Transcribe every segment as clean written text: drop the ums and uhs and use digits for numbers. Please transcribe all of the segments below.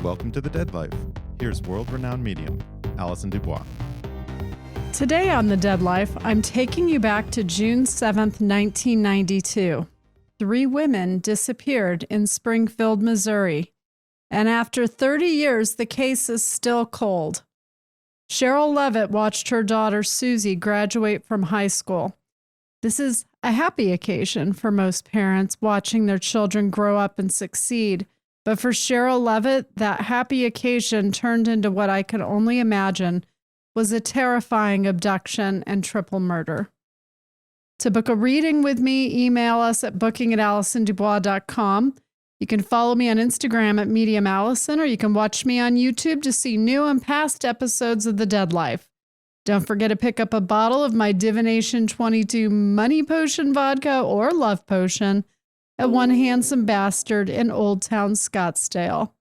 Welcome to The Dead Life. Here's world-renowned medium, Allison DuBois. Today on The Dead Life, I'm taking you back to June 7th, 1992. 3 women disappeared in Springfield, Missouri. And after 30 years, the case is still cold. Cheryl Levitt watched her daughter Susie graduate from high school. This is a happy occasion for most parents, watching their children grow up and succeed. But for Cheryl Levitt, that happy occasion turned into what I could only imagine was a terrifying abduction and triple murder. To book a reading with me, email us at booking@AllisonDuBois.com. You can follow me on Instagram at Medium Allison, or you can watch me on YouTube to see new and past episodes of The Dead Life. Don't forget to pick up a bottle of my Divination 22 Money Potion Vodka or Love Potion at One Handsome Bastard in Old Town Scottsdale.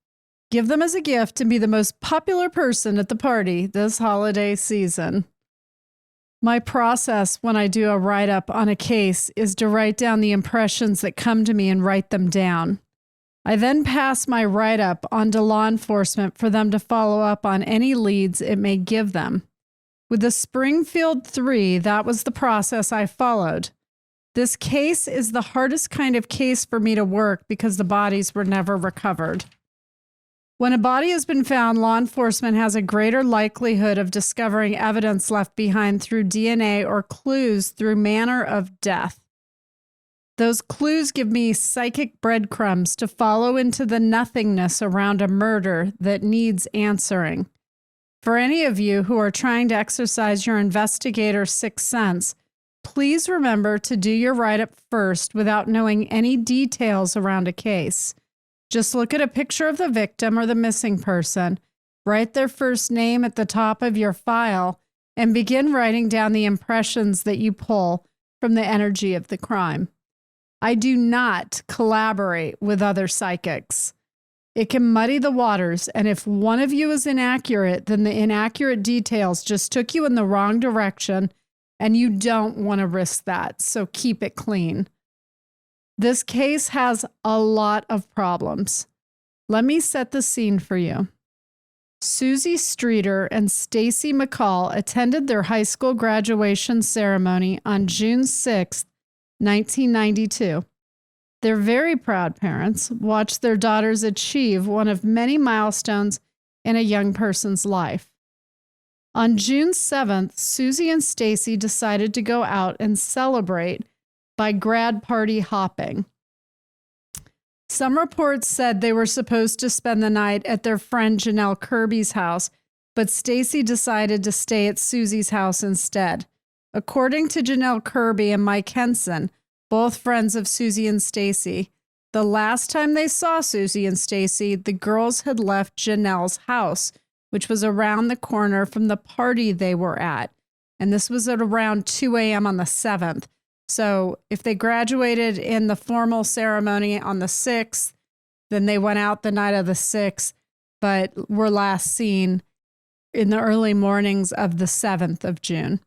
Give them as a gift and be the most popular person at the party this holiday season. My process when I do a write-up on a case is to write down the impressions that come to me and write them down. I then pass my write-up on to law enforcement for them to follow up on any leads it may give them. With the Springfield 3, that was the process I followed. This case is the hardest kind of case for me to work because the bodies were never recovered. When a body has been found, law enforcement has a greater likelihood of discovering evidence left behind through DNA or clues through manner of death. Those clues give me psychic breadcrumbs to follow into the nothingness around a murder that needs answering. For any of you who are trying to exercise your investigator sixth sense, please remember to do your write-up first without knowing any details around a case. Just look at a picture of the victim or the missing person, write their first name at the top of your file, and begin writing down the impressions that you pull from the energy of the crime. I do not collaborate with other psychics. It can muddy the waters, and if one of you is inaccurate, then the inaccurate details just took you in the wrong direction, and you don't want to risk that, so keep it clean. This case has a lot of problems. Let me set the scene for you. Susie Streeter and Stacy McCall attended their high school graduation ceremony on June 6, 1992. Their very proud parents watched their daughters achieve one of many milestones in a young person's life. On June 7th, Susie and Stacy decided to go out and celebrate by grad party hopping. Some reports said they were supposed to spend the night at their friend Janelle Kirby's house, but Stacy decided to stay at Susie's house instead. According to Janelle Kirby and Mike Henson, both friends of Susie and Stacy, the last time they saw Susie and Stacy, the girls had left Janelle's house, which was around the corner from the party they were at. And this was at around 2 a.m. on the 7th. So if they graduated in the formal ceremony on the 6th, then they went out the night of the 6th, but were last seen in the early mornings of the 7th of June.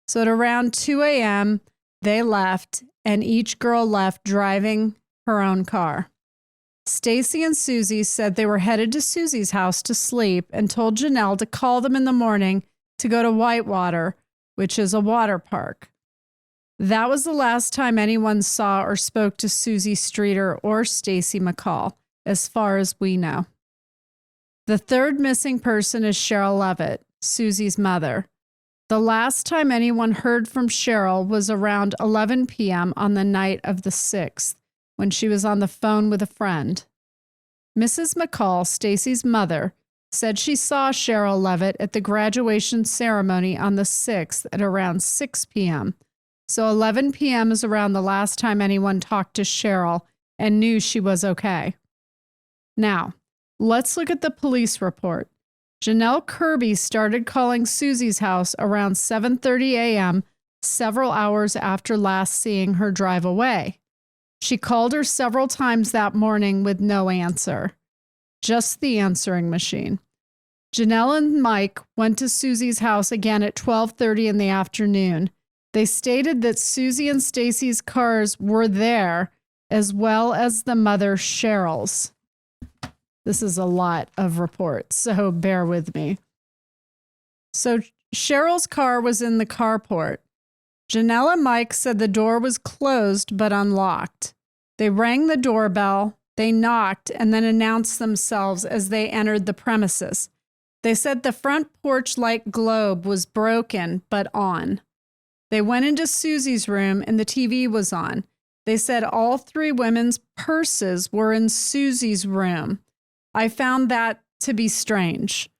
So at around 2 a.m., they left, and each girl left driving her own car. Stacy and Susie said they were headed to Susie's house to sleep and told Janelle to call them in the morning to go to Whitewater, which is a water park. That was the last time anyone saw or spoke to Susie Streeter or Stacy McCall, as far as we know. The third missing person is Cheryl Levitt, Susie's mother. The last time anyone heard from Cheryl was around 11 p.m. on the night of the 6th, when she was on the phone with a friend. Mrs. McCall, Stacy's mother, said she saw Cheryl Levitt at the graduation ceremony on the 6th at around 6 p.m. So 11 p.m. is around the last time anyone talked to Cheryl and knew she was okay. Now, let's look at the police report. Janelle Kirby started calling Susie's house around 7:30 a.m., several hours after last seeing her drive away. She called her several times that morning with no answer. Just the answering machine. Janelle and Mike went to Susie's house again at 12:30 in the afternoon. They stated that Susie and Stacy's cars were there, as well as the mother Cheryl's. This is a lot of reports, so bear with me. So Cheryl's car was in the carport. Janelle and Mike said the door was closed but unlocked. They rang the doorbell, they knocked, and then announced themselves as they entered the premises. They said the front porch light globe was broken but on. They went into Susie's room and the TV was on. They said all three women's purses were in Susie's room. I found that to be strange.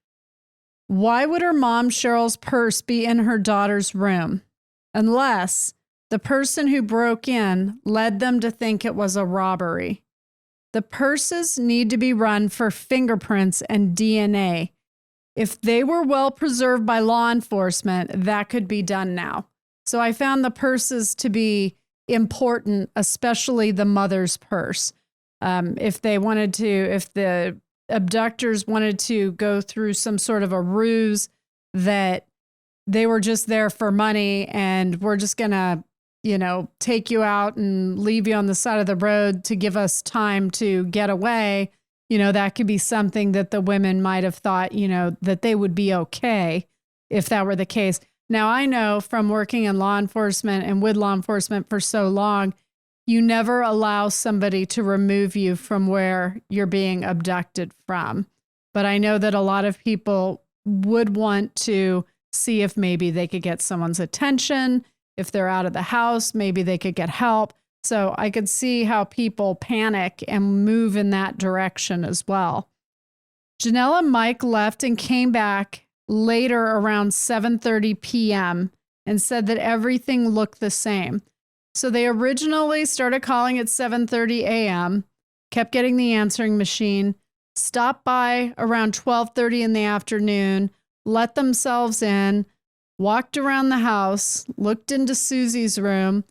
Why would her mom, Cheryl's purse, be in her daughter's room? Unless the person who broke in led them to think it was a robbery. The purses need to be run for fingerprints and DNA. If they were well preserved by law enforcement, that could be done now. So I found the purses to be important, especially the mother's purse. If the abductors wanted to go through some sort of a ruse that they were just there for money and we're just going to, take you out and leave you on the side of the road to give us time to get away, that could be something that the women might have thought, that they would be okay if that were the case. Now, I know from working in law enforcement and with law enforcement for so long, you never allow somebody to remove you from where you're being abducted from. But I know that a lot of people would want to see if maybe they could get someone's attention. If they're out of the house, maybe they could get help. So I could see how people panic and move in that direction as well. Janelle and Mike left and came back later around 7:30 p.m. and said that everything looked the same. So they originally started calling at 7:30 a.m., kept getting the answering machine, stopped by around 12:30 in the afternoon, let themselves in, walked around the house, looked into Susie's room,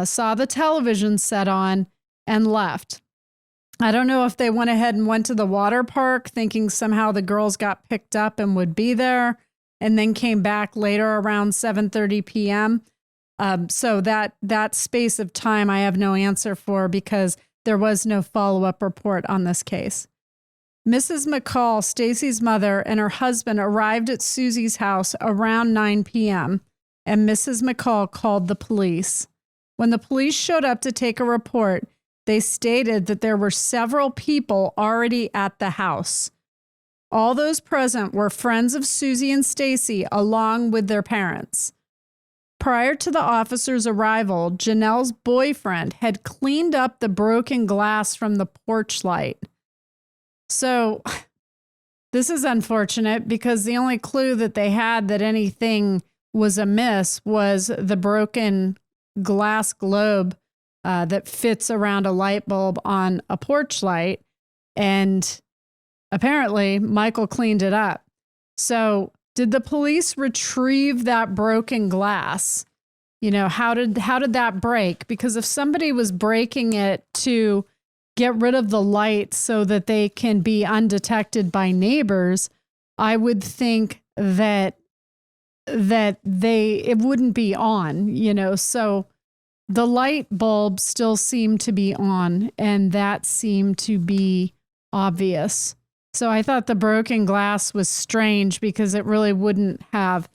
saw the television set on, and left. I don't know if they went ahead and went to the water park thinking somehow the girls got picked up and would be there, and then came back later around 7:30 p.m. So that space of time I have no answer for because there was no follow-up report on this case. Mrs. McCall, Stacy's mother, and her husband arrived at Susie's house around 9 p.m., and Mrs. McCall called the police. When the police showed up to take a report, they stated that there were several people already at the house. All those present were friends of Susie and Stacy, along with their parents. Prior to the officers' arrival, Janelle's boyfriend had cleaned up the broken glass from the porch light. So this is unfortunate because the only clue that they had that anything was amiss was the broken glass globe that fits around a light bulb on a porch light. And apparently Michael cleaned it up. So did the police retrieve that broken glass? How did that break? Because if somebody was breaking it to get rid of the light so that they can be undetected by neighbors, I would think that it wouldn't be on, So the light bulb still seemed to be on, and that seemed to be obvious. So I thought the broken glass was strange because it really wouldn't have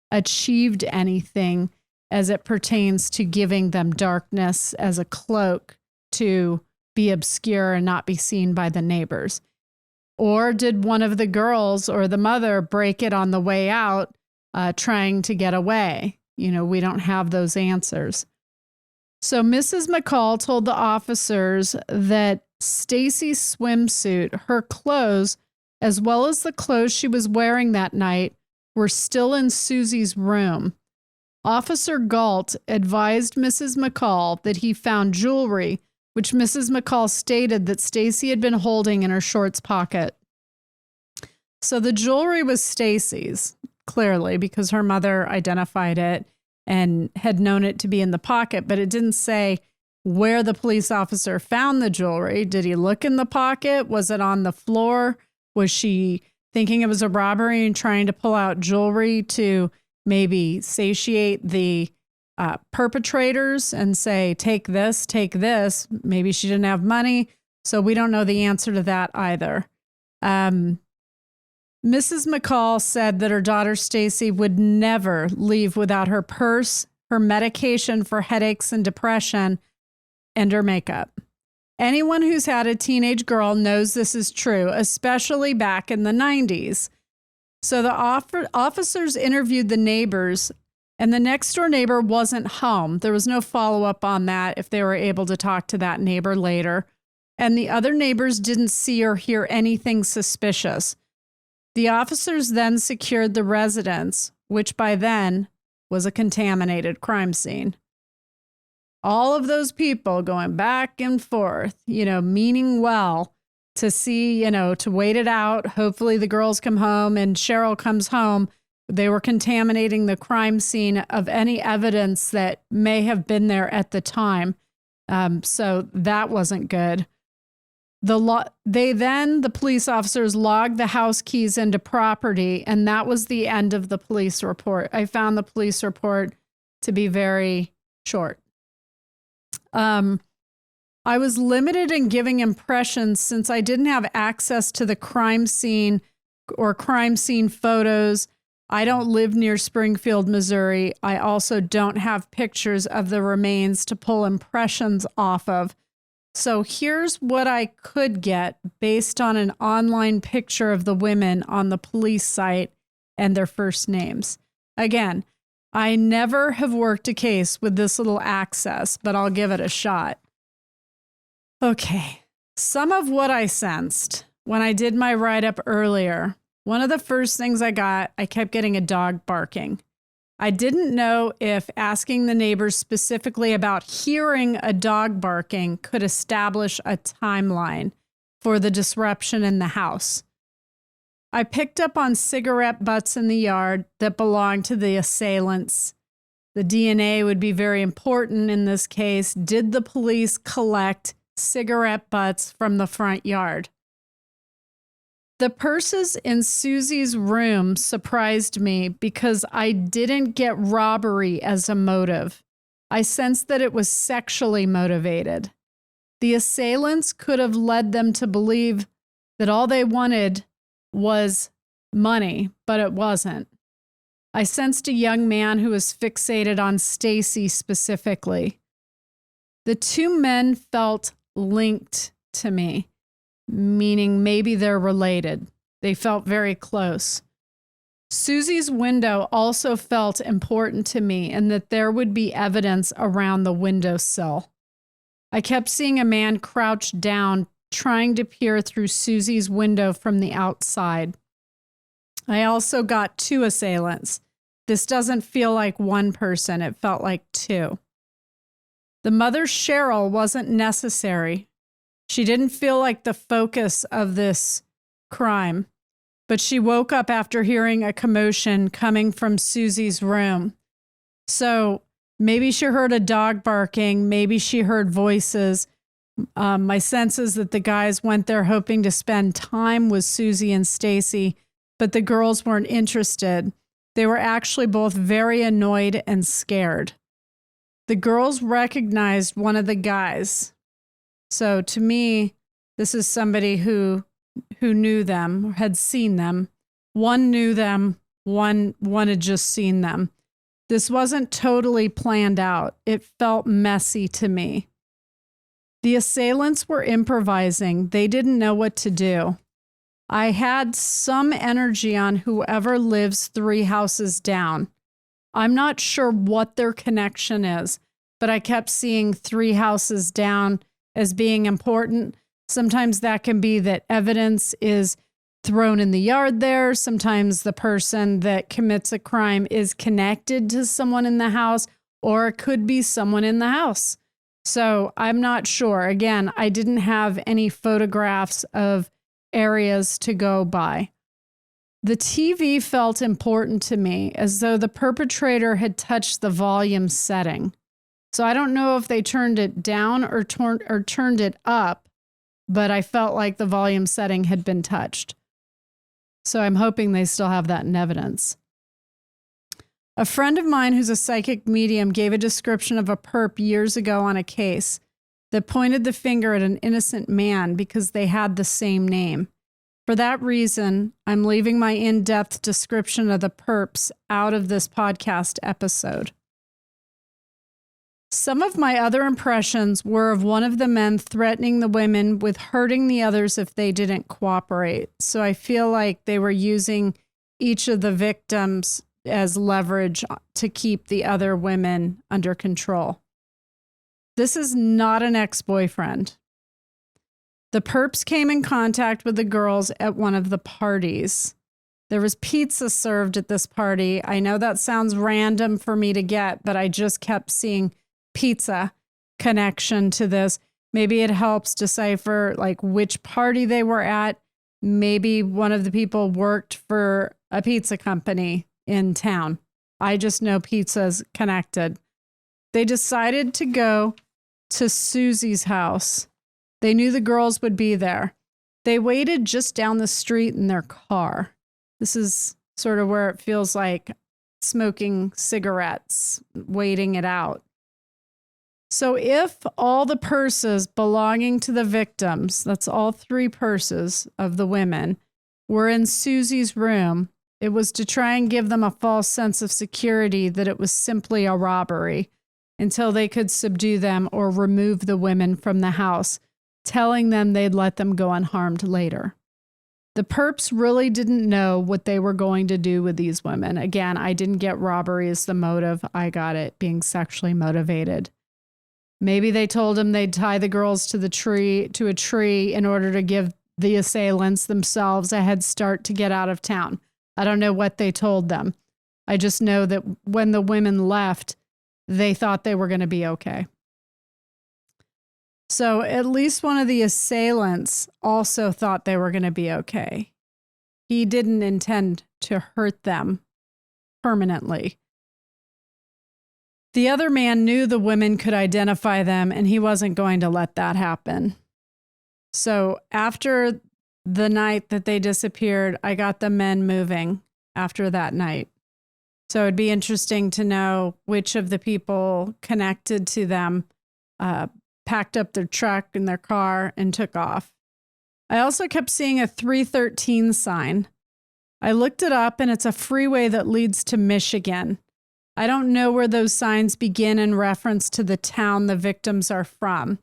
achieved anything as it pertains to giving them darkness as a cloak to be obscure and not be seen by the neighbors. Or did one of the girls or the mother break it on the way out, trying to get away? We don't have those answers. So Mrs. McCall told the officers that Stacy's swimsuit, her clothes, as well as the clothes she was wearing that night, were still in Susie's room. Officer Galt advised Mrs. McCall that he found jewelry, which Mrs. McCall stated that Stacy had been holding in her shorts pocket. So the jewelry was Stacy's, clearly, because her mother identified it and had known it to be in the pocket, but it didn't say where the police officer found the jewelry. Did he look in the pocket? Was it on the floor? Was she thinking it was a robbery and trying to pull out jewelry to maybe satiate the perpetrators and say, take this, take this? Maybe she didn't have money. So we don't know the answer to that either. Mrs. McCall said that her daughter Stacy would never leave without her purse, her medication for headaches and depression, and her makeup. Anyone who's had a teenage girl knows this is true, especially back in the 90s. So the officers interviewed the neighbors, and the next door neighbor wasn't home. There was no follow-up on that if they were able to talk to that neighbor later. And the other neighbors didn't see or hear anything suspicious. The officers then secured the residence, which by then was a contaminated crime scene. All of those people going back and forth, meaning well to see, to wait it out. Hopefully the girls come home and Cheryl comes home. They were contaminating the crime scene of any evidence that may have been there at the time. So that wasn't good. The police officers logged the house keys into property, and that was the end of the police report. I found the police report to be very short. I was limited in giving impressions since I didn't have access to the crime scene or crime scene photos. I don't live near Springfield, Missouri. I also don't have pictures of the remains to pull impressions off of. So here's what I could get based on an online picture of the women on the police site and their first names. Again, I never have worked a case with this little access, but I'll give it a shot. Okay, some of what I sensed when I did my write-up earlier. One of the first things I kept getting a dog barking. I didn't know if asking the neighbors specifically about hearing a dog barking could establish a timeline for the disruption in the house. I picked up on cigarette butts in the yard that belonged to the assailants. The DNA would be very important in this case. Did the police collect cigarette butts from the front yard? The purses in Susie's room surprised me because I didn't get robbery as a motive. I sensed that it was sexually motivated. The assailants could have led them to believe that all they wanted was money, but it wasn't. I sensed a young man who was fixated on Stacy specifically. The two men felt linked to me, meaning maybe they're related. They felt very close. Susie's window also felt important to me, and that there would be evidence around the windowsill. I kept seeing a man crouched down, trying to peer through Susie's window from the outside. I also got two assailants. This doesn't feel like one person. It felt like two. The mother, Cheryl, wasn't necessary. She didn't feel like the focus of this crime, but she woke up after hearing a commotion coming from Susie's room. So maybe she heard a dog barking. Maybe she heard voices. My sense is that the guys went there hoping to spend time with Susie and Stacy, but the girls weren't interested. They were actually both very annoyed and scared. The girls recognized one of the guys. So to me, this is somebody who knew them, or had seen them. One knew them, one had just seen them. This wasn't totally planned out. It felt messy to me. The assailants were improvising. They didn't know what to do. I had some energy on whoever lives 3 houses down. I'm not sure what their connection is, but I kept seeing 3 houses down as being important. Sometimes that can be that evidence is thrown in the yard there. Sometimes the person that commits a crime is connected to someone in the house, or it could be someone in the house. So I'm not sure. Again, I didn't have any photographs of areas to go by. The TV felt important to me, as though the perpetrator had touched the volume setting. So I don't know if they turned it down or turned it up, but I felt like the volume setting had been touched. So I'm hoping they still have that in evidence. A friend of mine who's a psychic medium gave a description of a perp years ago on a case that pointed the finger at an innocent man because they had the same name. For that reason, I'm leaving my in-depth description of the perps out of this podcast episode. Some of my other impressions were of one of the men threatening the women with hurting the others if they didn't cooperate. So I feel like they were using each of the victims as leverage to keep the other women under control. This is not an ex-boyfriend. The perps came in contact with the girls at one of the parties. There was pizza served at this party. I know that sounds random for me to get, but I just kept seeing pizza connection to this. Maybe it helps decipher like which party they were at. Maybe one of the people worked for a pizza company in town. I just know pizza's connected. They decided to go to Susie's house. They knew the girls would be there. They waited just down the street in their car. This is sort of where it feels like smoking cigarettes, waiting it out. So if all the purses belonging to the victims, that's all 3 purses of the women, were in Susie's room, it was to try and give them a false sense of security that it was simply a robbery until they could subdue them or remove the women from the house, telling them they'd let them go unharmed later. The perps really didn't know what they were going to do with these women. Again, I didn't get robbery as the motive. I got it being sexually motivated. Maybe they told them they'd tie the girls to a tree in order to give the assailants themselves a head start to get out of town. I don't know what they told them. I just know that when the women left, they thought they were going to be okay. So at least one of the assailants also thought they were going to be okay. He didn't intend to hurt them permanently. The other man knew the women could identify them, and he wasn't going to let that happen. So after the night that they disappeared, I got the men moving after that night. So it'd be interesting to know which of the people connected to them packed up their truck and their car and took off. I also kept seeing a 313 sign. I looked it up, and it's a freeway that leads to Michigan. I don't know where those signs begin in reference to the town the victims are from.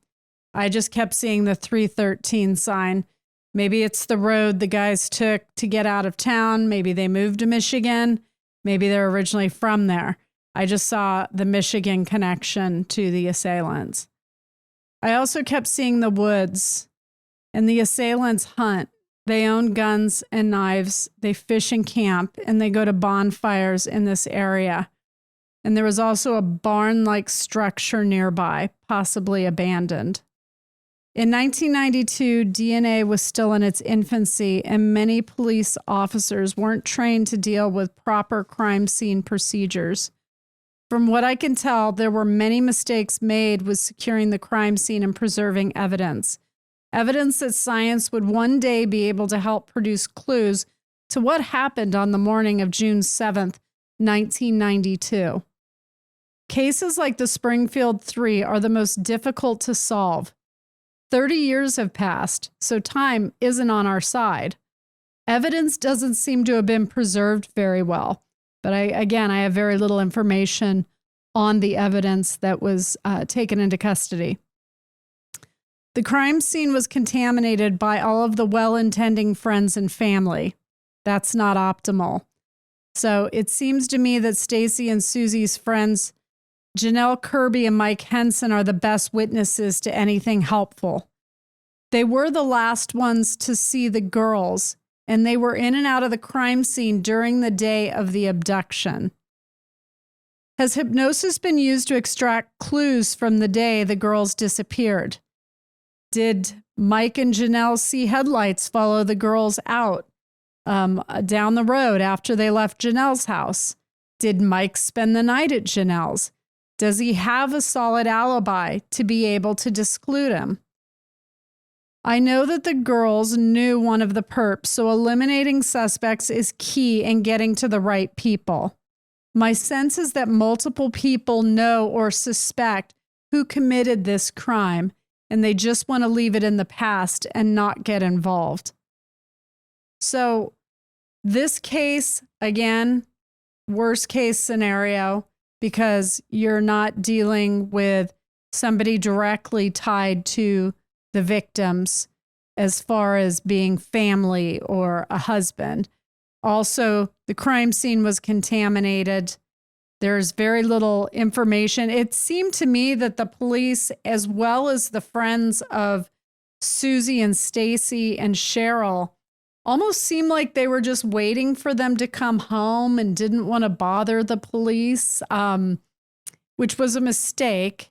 I just kept seeing the 313 sign. Maybe it's the road the guys took to get out of town. Maybe they moved to Michigan. Maybe they're originally from there. I just saw the Michigan connection to the assailants. I also kept seeing the woods, and the assailants hunt. They own guns and knives. They fish and camp, and they go to bonfires in this area. And there was also a barn-like structure nearby, possibly abandoned. In 1992, DNA was still in its infancy, and many police officers weren't trained to deal with proper crime scene procedures. From what I can tell, there were many mistakes made with securing the crime scene and preserving evidence. Evidence that science would one day be able to help produce clues to what happened on the morning of June 7th, 1992. Cases like the Springfield 3 are the most difficult to solve. 30 years have passed, so time isn't on our side. Evidence doesn't seem to have been preserved very well. But I have very little information on the evidence that was taken into custody. The crime scene was contaminated by all of the well-intending friends and family. That's not optimal. So it seems to me that Stacy and Susie's friends, Janelle Kirby and Mike Henson, are the best witnesses to anything helpful. They were the last ones to see the girls, and they were in and out of the crime scene during the day of the abduction. Has hypnosis been used to extract clues from the day the girls disappeared? Did Mike and Janelle see headlights follow the girls out down the road after they left Janelle's house? Did Mike spend the night at Janelle's? Does he have a solid alibi to be able to disclude him? I know that the girls knew one of the perps, so eliminating suspects is key in getting to the right people. My sense is that multiple people know or suspect who committed this crime, and they just want to leave it in the past and not get involved. So this case, again, worst case scenario, because you're not dealing with somebody directly tied to the victims as far as being family or a husband. Also, the crime scene was contaminated. There's very little information. It seemed to me that the police, as well as the friends of Susie and Stacy and Cheryl, almost seemed like they were just waiting for them to come home and didn't want to bother the police, which was a mistake.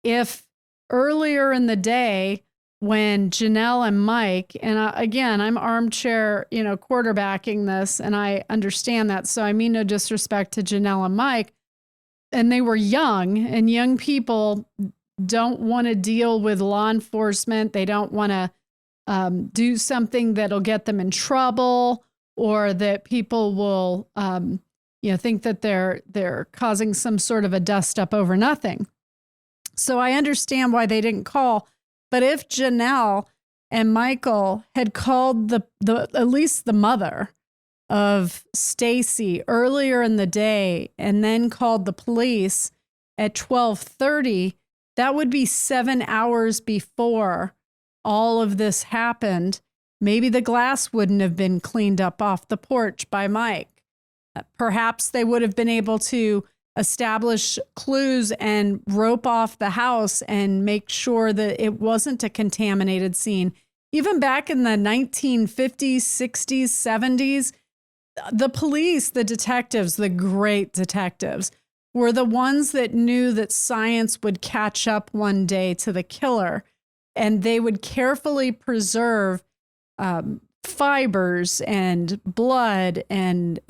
If earlier in the day, when Janelle and Mike, and again, I'm armchair, quarterbacking this, and I understand that. So I mean no disrespect to Janelle and Mike, and they were young, and young people don't want to deal with law enforcement. They don't want to do something that'll get them in trouble, or that people will, think that they're causing some sort of a dust up over nothing. So I understand why they didn't call. But if Janelle and Michael had called the at least the mother of Stacy earlier in the day and then called the police at 12:30, that would be 7 hours before all of this happened. Maybe the glass wouldn't have been cleaned up off the porch by Mike. Perhaps they would have been able to establish clues and rope off the house and make sure that it wasn't a contaminated scene. Even back in the 1950s, 60s, 70s, the police, the detectives, the great detectives, were the ones that knew that science would catch up one day to the killer, and they would carefully preserve fibers and blood and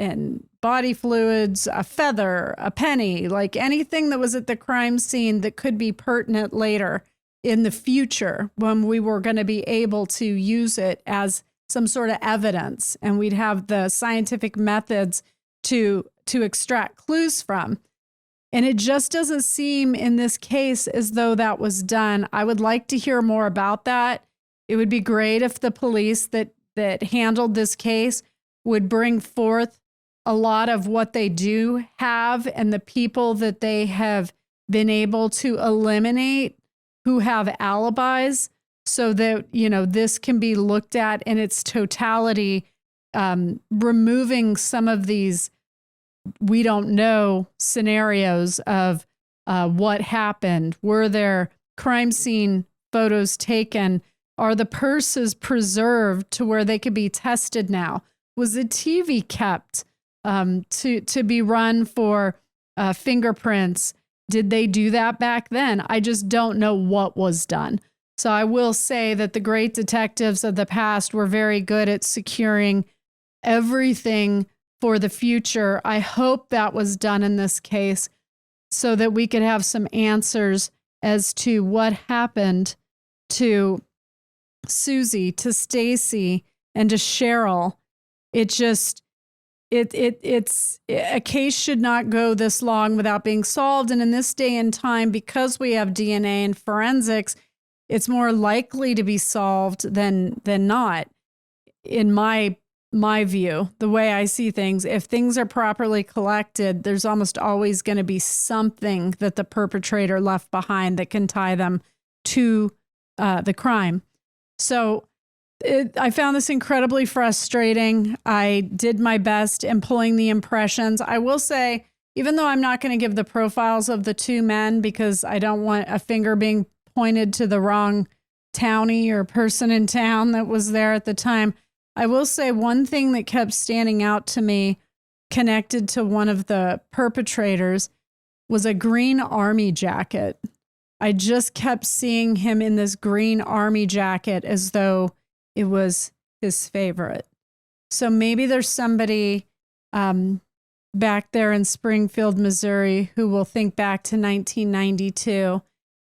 body fluids, a feather, a penny, like anything that was at the crime scene that could be pertinent later in the future when we were going to be able to use it as some sort of evidence, and we'd have the scientific methods to extract clues from. And it just doesn't seem in this case as though that was done. I would like to hear more about that. It would be great if the police that handled this case would bring forth a lot of what they do have and the people that they have been able to eliminate who have alibis, so that, this can be looked at in its totality, removing some of these we don't know scenarios of what happened. Were there crime scene photos taken? Are the purses preserved to where they could be tested now? Was the TV kept to be run for fingerprints? Did they do that back then? I just don't know what was done. So I will say that the great detectives of the past were very good at securing everything for the future. I hope that was done in this case so that we could have some answers as to what happened to Susie, to Stacy, and to Cheryl. It's a case should not go this long without being solved. And in this day and time, because we have DNA and forensics, it's more likely to be solved than not. In my view, the way I see things, if things are properly collected, there's almost always going to be something that the perpetrator left behind that can tie them to the crime. So I found this incredibly frustrating. I did my best in pulling the impressions. I will say, even though I'm not going to give the profiles of the two men because I don't want a finger being pointed to the wrong townie or person in town that was there at the time, I will say one thing that kept standing out to me connected to one of the perpetrators was a green army jacket. I just kept seeing him in this green army jacket as though it was his favorite. So maybe there's somebody back there in Springfield, Missouri, who will think back to 1992.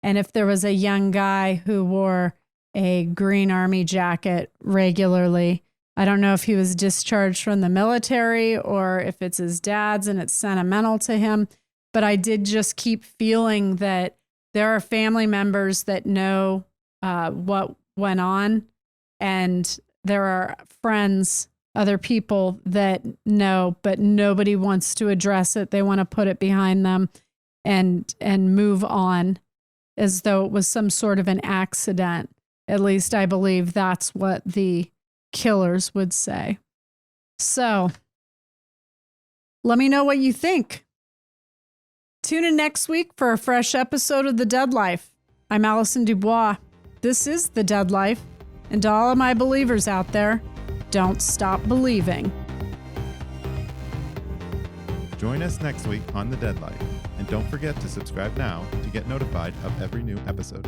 And if there was a young guy who wore a green army jacket regularly, I don't know if he was discharged from the military or if it's his dad's and it's sentimental to him. But I did just keep feeling that there are family members that know what went on. And there are friends other people that know, but nobody wants to address it. They want to put it behind them and move on as though it was some sort of an accident. At least I believe that's what the killers would say. So let me know what you think. Tune in next week for a fresh episode of The Dead Life. I'm Allison DuBois. This is The Dead Life. And to all of my believers out there, don't stop believing. Join us next week on The Dead Life. And don't forget to subscribe now to get notified of every new episode.